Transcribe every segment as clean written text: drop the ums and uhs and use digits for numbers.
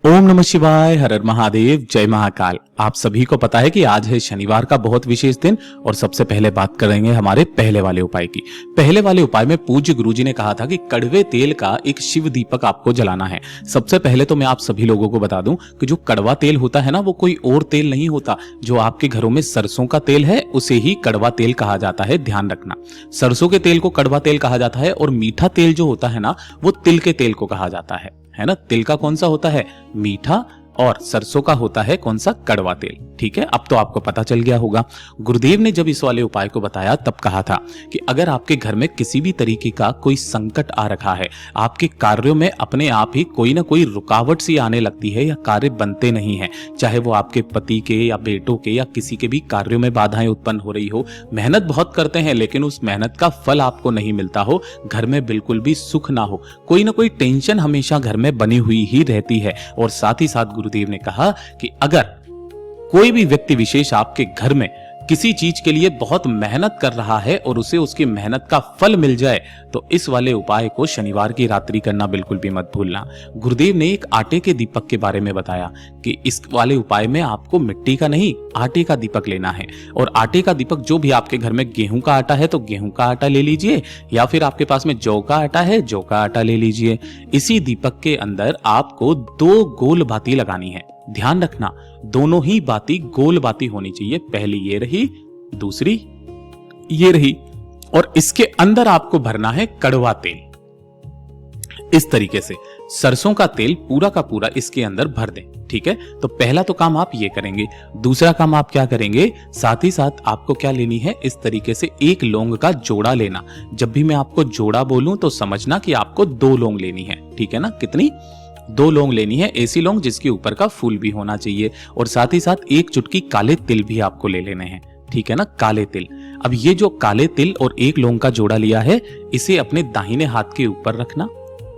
ओम नमः शिवाय, हर हर महादेव, जय महाकाल। आप सभी को पता है कि आज है शनिवार का बहुत विशेष दिन और सबसे पहले बात करेंगे हमारे पहले वाले उपाय की। पहले वाले उपाय में पूज्य गुरुजी ने कहा था कि कड़वे तेल का एक शिव दीपक आपको जलाना है। सबसे पहले तो मैं आप सभी लोगों को बता दूं कि जो कड़वा तेल होता है ना, वो कोई और तेल नहीं होता। जो आपके घरों में सरसों का तेल है उसे ही कड़वा तेल कहा जाता है, ध्यान रखना। सरसों के तेल को कड़वा तेल कहा जाता है और मीठा तेल जो होता है ना, वो तिल के तेल को कहा जाता है ना। तिल का कौन सा होता है? मीठा, और सरसों का होता है कौन सा? कड़वा तेल। ठीक है, अब तो आपको पता चल गया होगा। गुरुदेव ने जब इस वाले उपाय को बताया तब कहा था कि अगर आपके घर में किसी भी तरीके का कोई संकट आ रखा है, आपके कार्यों में अपने आप ही कोई ना कोई रुकावट सी आने लगती है या कार्य बनते नहीं है, चाहे वो आपके पति के या बेटों के या किसी के भी कार्यों में बाधाएं उत्पन्न हो रही हो, मेहनत बहुत करते हैं लेकिन उस मेहनत का फल आपको नहीं मिलता हो, घर में बिल्कुल भी सुख ना हो, कोई ना कोई टेंशन हमेशा घर में बनी हुई ही रहती है। और साथ ही साथ गुरुदेव ने कहा कि अगर कोई भी व्यक्ति विशेष आपके घर में किसी चीज के लिए बहुत मेहनत कर रहा है और उसे उसकी मेहनत का फल मिल जाए तो इस वाले उपाय को शनिवार की रात्रि करना बिल्कुल भी मत भूलना। गुरुदेव ने एक आटे के दीपक के बारे में बताया कि इस वाले उपाय में आपको मिट्टी का नहीं, आटे का दीपक लेना है। और आटे का दीपक, जो भी आपके घर में गेहूं का आटा है तो गेहूं का आटा ले लीजिए, या फिर आपके पास में जौ का आटा है, जौ का आटा ले लीजिए। इसी दीपक के अंदर आपको 2 गोल बाती लगानी है। ध्यान रखना, दोनों ही बाती गोल बाती होनी चाहिए। पहली ये रही, दूसरी ये रही, और इसके अंदर आपको भरना है कड़वा तेल। इस तरीके से सरसों का तेल पूरा का पूरा इसके अंदर भर दें। ठीक है, तो पहला तो काम आप ये करेंगे। दूसरा काम आप क्या करेंगे, साथ ही साथ आपको क्या लेनी है, इस तरीके से एक लौंग का जोड़ा लेना। जब भी मैं आपको जोड़ा बोलूं तो समझना कि आपको 2 लौंग लेनी है। ठीक है ना, कितनी? 2 लौंग लेनी है, ऐसी लौंग जिसके ऊपर का फूल भी होना चाहिए। और साथ ही साथ 1 चुटकी काले तिल भी आपको ले लेने हैं। ठीक है ना, काले तिल। अब ये जो काले तिल और 1 लौंग का जोड़ा लिया है, इसे अपने दाहिने हाथ के ऊपर रखना।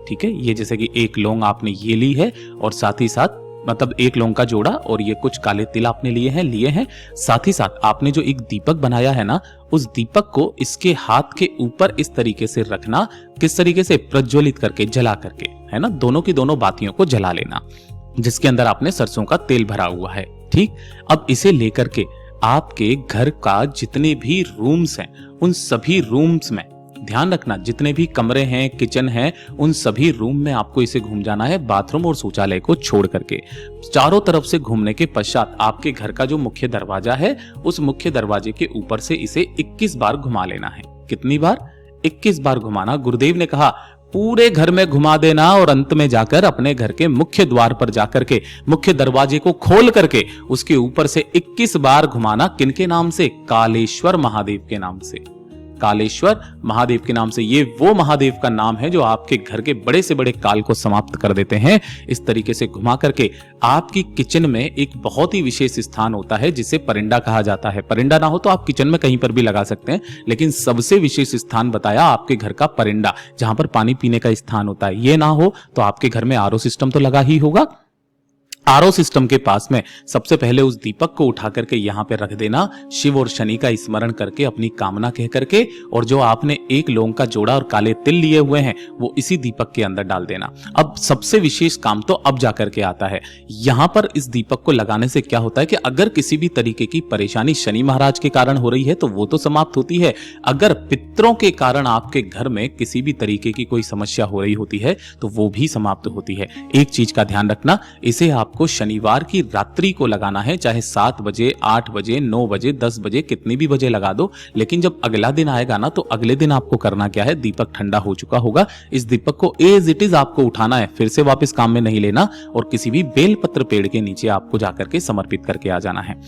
ठीक है, ये जैसे कि 1 लौंग आपने ये ली है और साथ ही साथ मतलब 1 लौंग का जोड़ा और ये कुछ काले तिल आपने लिए हैं। साथ ही साथ आपने जो एक दीपक बनाया है ना, उस दीपक को इसके हाथ के ऊपर इस तरीके से रखना। किस तरीके से? प्रज्वलित करके, जला करके, है ना। दोनों की दोनों बातियों को जला लेना जिसके अंदर आपने सरसों का तेल भरा हुआ है। ठीक, अब इसे लेकर के आपके घर का जितने भी रूम्स हैं, उन सभी रूम्स में ध्यान रखना, जितने भी कमरे हैं, किचन है, उन सभी रूम में आपको इसे घूम जाना है, बाथरूम और शौचालय को छोड़ करके। चारों तरफ से घूमने के पश्चात आपके घर का जो मुख्य दरवाजा है, उस मुख्य दरवाजे के ऊपर से इसे 21 बार घुमा लेना है। कितनी बार? 21 बार घुमाना। गुरुदेव ने कहा पूरे घर में घुमा देना और अंत में जाकर अपने घर के मुख्य द्वार पर जाकर के मुख्य दरवाजे को खोल करके उसके ऊपर से 21 बार घुमाना। किनके नाम से? कालेश्वर महादेव के नाम से। कालेश्वर महादेव के नाम से। ये वो महादेव का नाम है जो आपके घर के बड़े से बड़े काल को समाप्त कर देते हैं। इस तरीके से घुमा करके आपकी किचन में एक बहुत ही विशेष स्थान होता है जिसे परिंडा कहा जाता है। परिंडा ना हो तो आप किचन में कहीं पर भी लगा सकते हैं, लेकिन सबसे विशेष स्थान बताया आपके घर का परिंडा, जहां पर पानी पीने का स्थान होता है। ये ना हो तो आपके घर में आरओ सिस्टम तो लगा ही होगा। आरओ सिस्टम के पास में सबसे पहले उस दीपक को उठा करके यहां पे रख देना, शिव और शनि का स्मरण करके, अपनी कामना कह करके, और जो आपने 1 लौंग का जोड़ा और काले तिल लिए हुए हैं वो इसी दीपक के अंदर डाल देना। अब सबसे विशेष काम तो अब जाकर के आता है। यहां पर इस दीपक को लगाने से क्या होता है कि अगर किसी भी तरीके की परेशानी शनि महाराज के कारण हो रही है तो वो तो समाप्त होती है। अगर पितरों के कारण आपके घर में किसी भी तरीके की कोई समस्या हो रही होती है तो वो भी समाप्त होती है। एक चीज का ध्यान रखना, इसे आपको शनिवार की रात्रि को लगाना है, चाहे 7 बजे, 8 बजे, 9 बजे, 10 बजे, कितनी भी बजे लगा दो। लेकिन जब अगला दिन आएगा ना, तो अगले दिन आपको करना क्या है, दीपक ठंडा हो चुका होगा, इस दीपक को एज इट इज आपको उठाना है, फिर से वापस काम में नहीं लेना, और किसी भी बेलपत्र पेड़ के नीचे आपको जाकर के समर्पित करके आ जाना है।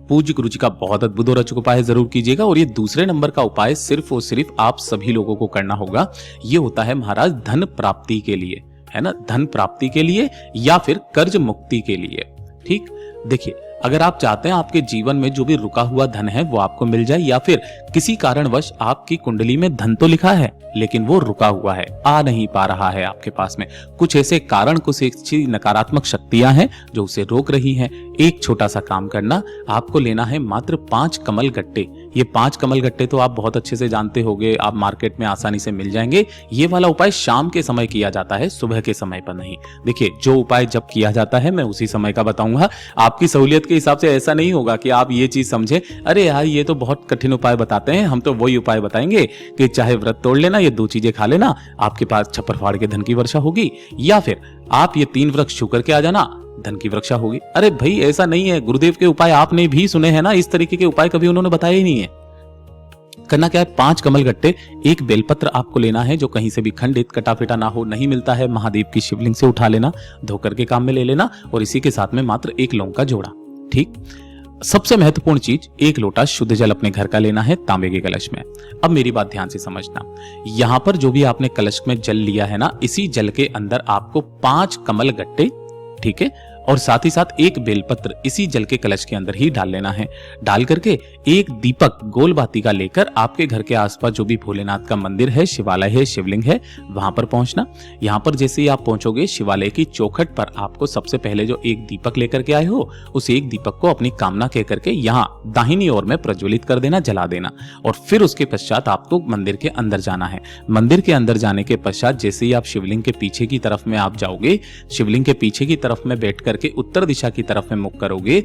पूज्य गुरुजी का बहुत अद्भुत और अचूक उपाय जरूर कीजिएगा। और ये दूसरे नंबर का उपाय सिर्फ और सिर्फ आप सभी लोगों को करना होगा। ये होता है महाराज धन प्राप्ति के लिए, है ना, धन प्राप्ति के लिए या फिर कर्ज मुक्ति के लिए। ठीक, देखिए, अगर आप चाहते हैं आपके जीवन में जो भी रुका हुआ धन है वो आपको मिल जाए, या फिर किसी कारणवश आपकी कुंडली में धन तो लिखा है लेकिन वो रुका हुआ है, आ नहीं पा रहा है आपके पास में, कुछ ऐसे कारण, कुछ ऐसी नकारात्मक शक्तियां हैं जो उसे रोक रही हैं, एक छोटा सा काम करना, आपको लेना है मात्र 5 कमल गट्टे ये 5 कमल गट्टे तो आप बहुत अच्छे से जानते होंगे, आप मार्केट में आसानी से मिल जाएंगे। ये वाला उपाय शाम के समय किया जाता है, सुबह के समय पर नहीं। देखिए, जो उपाय जब किया जाता है मैं उसी समय का बताऊंगा। आपकी सहूलियत के हिसाब से ऐसा नहीं होगा कि आप ये चीज समझे, अरे यार ये तो बहुत कठिन उपाय बताते हैं, हम तो वही उपाय बताएंगे कि चाहे व्रत तोड़ लेना, ये 2 चीजें खा लेना, आपके पास छप्पर फाड़ के धन की वर्षा होगी, या फिर आप ये 3 वृक्ष छू करके आ जाना, धन की वर्षा होगी। अरे भाई ऐसा नहीं है। गुरुदेव के उपाय आपने भी सुने हैं ना, इस तरीके के उपाय कभी उन्होंने बताए ही नहीं है। करना क्या है, 5 कमल गट्टे, एक बेलपत्र आपको लेना है जो कहीं से भी खंडित कटा फिटा ना हो, नहीं मिलता है महादेव की शिवलिंग से उठा लेना, धोकर के काम में ले लेना, और इसी के साथ में मात्र 1 लौंग का जोड़ा। ठीक। सबसे महत्वपूर्ण चीज, 1 लोटा शुद्ध जल अपने घर का लेना है, तांबे के कलश में। अब मेरी बात ध्यान से समझना, यहां पर जो भी आपने कलश में जल लिया है ना, इसी जल के अंदर आपको 5 कमल गट्टे, ठीक है, और साथ ही साथ 1 बेलपत्र इसी जल के कलश के अंदर ही डाल लेना है। डाल करके 1 दीपक गोल बाती का लेकर आपके घर के आसपास जो भी भोलेनाथ का मंदिर है, शिवालय है, शिवलिंग है, वहां पर पहुंचना। यहां पर जैसे ही आप पहुंचोगे, शिवालय की चौखट पर आपको सबसे पहले जो 1 दीपक लेकर के आए हो, उस 1 दीपक को अपनी कामना कह करके यहाँ दाहिनी ओर में प्रज्वलित कर देना, जला देना। और फिर उसके पश्चात आपको मंदिर के अंदर जाना है। मंदिर के अंदर जाने के पश्चात जैसे ही आप शिवलिंग के पीछे की तरफ में आप जाओगे, शिवलिंग के पीछे की तरफ में बैठ करके उत्तर दिशा की तरफ में मुख करोगे,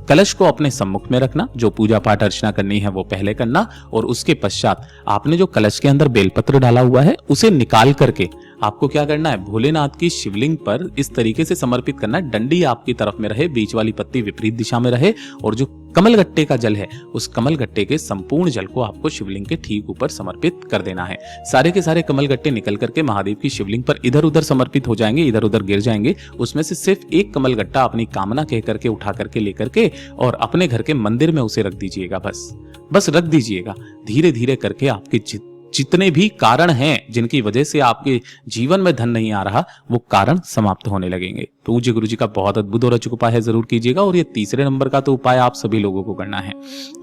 कलश को अपने सम्मुख में रखना, जो पूजा पाठ अर्चना करनी है वो पहले करना, और उसके पश्चात आपने जो कलश के अंदर बेलपत्र डाला हुआ है उसे निकाल करके आपको क्या करना है, भोलेनाथ की शिवलिंग पर इस तरीके से समर्पित करना है, डंडी आपकी तरफ में रहे, बीच वाली पत्ती विपरीत दिशा में रहे, और जो कमलगट्टे का जल है उस कमलगट्टे के संपूर्ण जल को आपको शिवलिंग के ठीक ऊपर समर्पित कर देना है। सारे के सारे कमलगट्टे निकल करके महादेव की शिवलिंग पर इधर उधर समर्पित हो जाएंगे, इधर उधर गिर जाएंगे। उसमें से सिर्फ 1 कमलगट्टा अपनी कामना कह करके उठा करके लेकर के और अपने घर के मंदिर में उसे रख दीजिएगा। बस रख दीजिएगा। धीरे धीरे करके आपके जितने भी कारण हैं जिनकी वजह से आपके जीवन में धन नहीं आ रहा, वो कारण समाप्त होने लगेंगे। पूज्य गुरु जी का बहुत अद्भुत और अचूक उपाय है, जरूर कीजिएगा। और ये 3रे नंबर का तो उपाय आप सभी लोगों को करना है।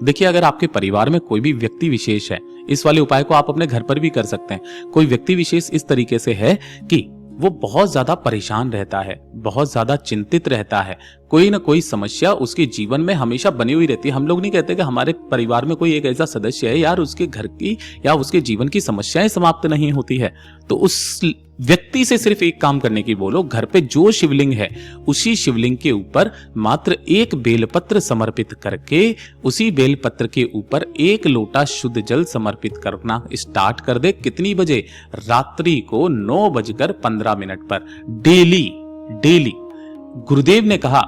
देखिए, अगर आपके परिवार में कोई भी व्यक्ति विशेष है, इस वाले उपाय को आप अपने घर पर भी कर सकते हैं। कोई व्यक्ति विशेष इस तरीके से है कि वो बहुत ज्यादा परेशान रहता है, बहुत ज्यादा चिंतित रहता है, कोई ना कोई समस्या उसके जीवन में हमेशा बनी हुई रहती है। हम लोग नहीं कहते कि हमारे परिवार में कोई एक ऐसा सदस्य है यार, उसके घर की या उसके जीवन की समस्याएं समाप्त नहीं होती है, तो उस व्यक्ति से सिर्फ एक काम करने की बोलो, घर पे जो शिवलिंग है उसी शिवलिंग के ऊपर मात्र 1 बेलपत्र समर्पित करके उसी बेलपत्र के ऊपर 1 लोटा शुद्ध जल समर्पित करना स्टार्ट कर दे। कितनी बजे? रात्रि को 9:15 पर डेली। गुरुदेव ने कहा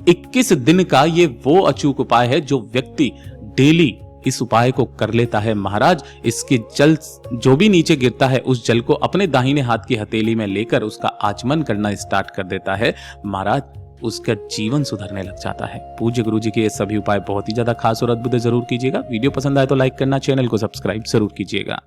21 दिन का ये वो अचूक उपाय है जो व्यक्ति डेली इस उपाय को कर लेता है महाराज, इसके जल जो भी नीचे गिरता है उस जल को अपने दाहिने हाथ की हथेली में लेकर उसका आचमन करना स्टार्ट कर देता है महाराज, उसका जीवन सुधरने लग जाता है। पूज्य गुरु जी के ये सभी उपाय बहुत ही ज्यादा खास और अद्भुत है, जरूर कीजिएगा। वीडियो पसंद आए तो लाइक करना, चैनल को सब्सक्राइब जरूर कीजिएगा।